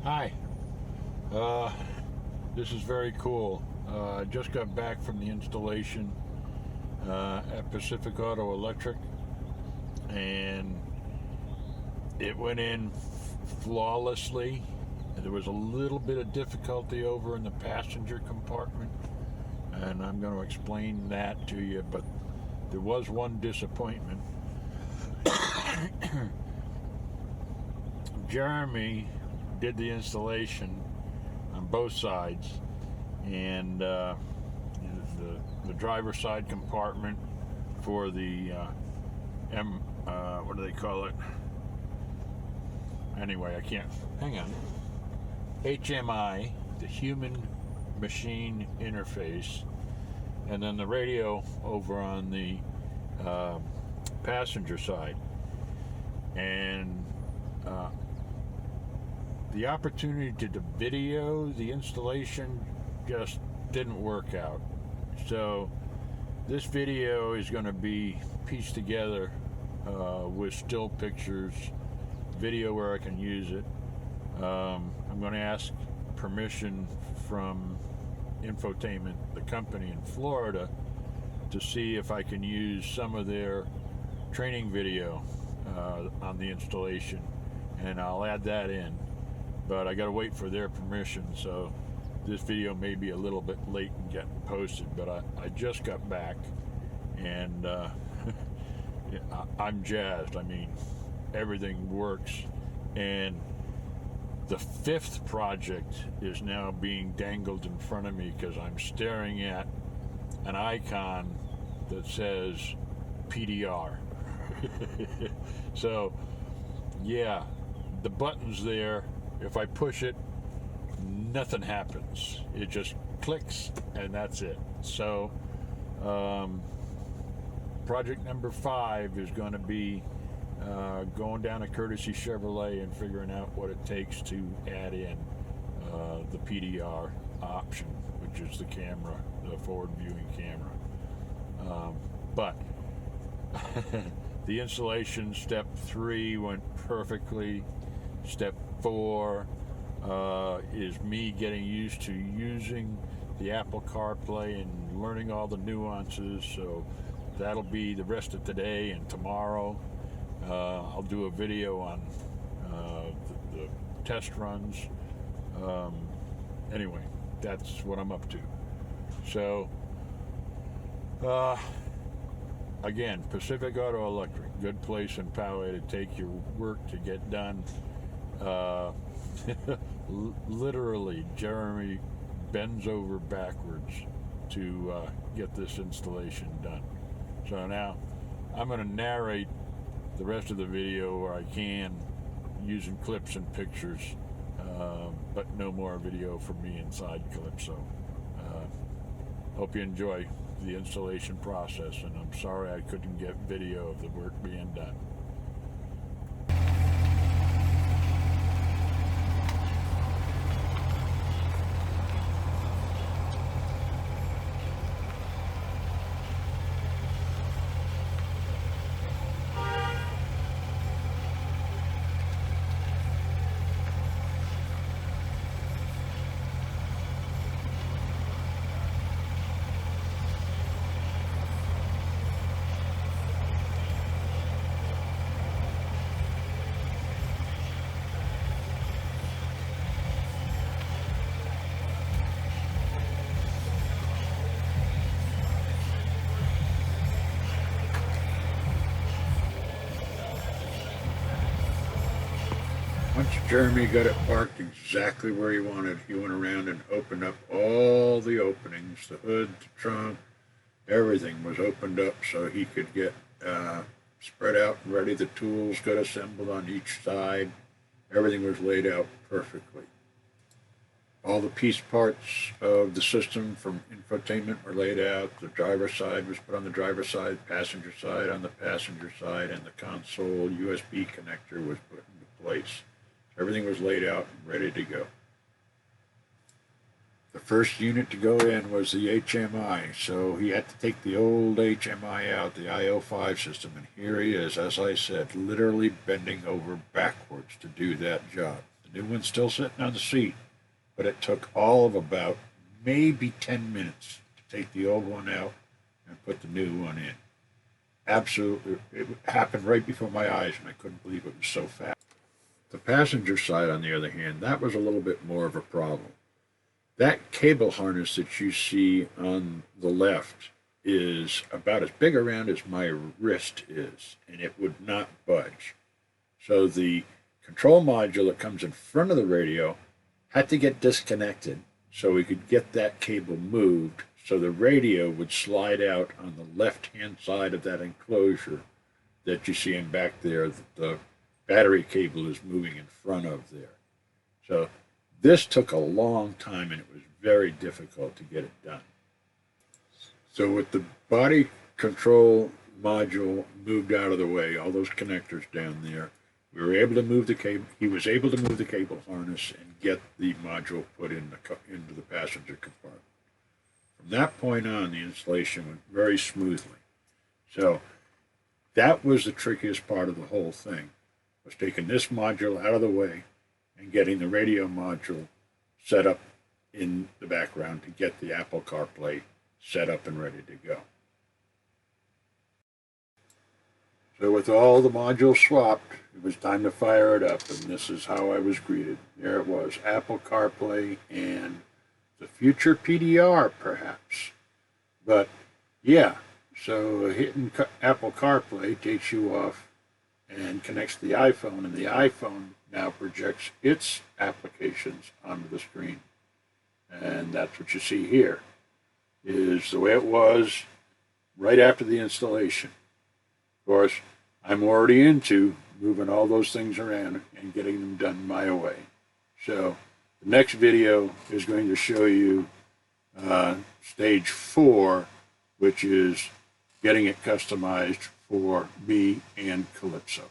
Hi, uh, this is very cool. I just got back from the installation at Pacific Auto Electric, and it went in flawlessly. There was a little bit of difficulty over in the passenger compartment, and I'm going to explain that to you, but there was one disappointment. Jeremy did the installation on both sides, and the driver's side compartment for the what do they call it? Anyway, I can't. Hang on. HMI, the human machine interface, and then the radio over on the passenger side. And the opportunity to video the installation just didn't work out. So this video is going to be pieced together with still pictures, video where I can use it. I'm going to ask permission from Infotainment, the company in Florida, to see if I can use some of their training video on the installation, and I'll add that in. But I got to wait for their permission, so this video may be a little bit late in getting posted, but I just got back, and I'm jazzed. I mean, everything works, and the fifth project is now being dangled in front of me because I'm staring at an icon that says PDR. So yeah, the button's there. If I push it, nothing happens. It just clicks, and that's it. So project number 5 is going to be going down to Courtesy Chevrolet and figuring out what it takes to add in the PDR option, which is the camera, the forward viewing camera. But the installation step 3 went perfectly. Step 4 is me getting used to using the Apple CarPlay and learning all the nuances. So that'll be the rest of today and tomorrow. I'll do a video on the test runs. Anyway, that's what I'm up to. So again, Pacific Auto Electric, good place in Poway to take your work to get done. Literally, Jeremy bends over backwards to get this installation done. So now I'm going to narrate the rest of the video where I can, using clips and pictures, but no more video from me inside clips. So hope you enjoy the installation process, and I'm sorry I couldn't get video of the work being done. Once Jeremy got it parked exactly where he wanted, he went around and opened up all the openings, the hood, the trunk, everything was opened up so he could get spread out and ready. The tools got assembled on each side. Everything was laid out perfectly. All the piece parts of the system from infotainment were laid out. The driver's side was put on the driver's side, passenger side on the passenger side, and the console USB connector was put into place. Everything was laid out and ready to go. The first unit to go in was the HMI, so he had to take the old HMI out, the IO5 system, and here he is, as I said, literally bending over backwards to do that job. The New one's still sitting on the seat, but it took all of about maybe 10 minutes to take the old one out and put the new one in. Absolutely, it happened right before my eyes, and I couldn't believe it was so fast. The passenger side, on the other hand, that was a little bit more of a problem. That cable harness that you see on the left is about as big around as my wrist is, and it would not budge. So the control module that comes in front of the radio had to get disconnected so we could get that cable moved so the radio would slide out on the left-hand side of that enclosure that you see in back there. The battery cable is moving in front of there. So this took a long time, and it was very difficult to get it done. So with the body control module moved out of the way, all those connectors down there, we were able to move the cable. He was able to move the cable harness and get the module put into the passenger compartment. From that point on, the installation went very smoothly. So that was the trickiest part of the whole thing, was taking this module out of the way and getting the radio module set up in the background to get the Apple CarPlay set up and ready to go. So with all the modules swapped, it was time to fire it up, and this is how I was greeted. There it was, Apple CarPlay and the future PDR, perhaps. But yeah, so hitting Apple CarPlay takes you off and connects to the iPhone, and the iPhone now projects its applications onto the screen. And that's what you see here, is the way it was right after the installation. Of course, I'm already into moving all those things around and getting them done my way. So the next video is going to show you stage 4, which is getting it customized for me and Calypso.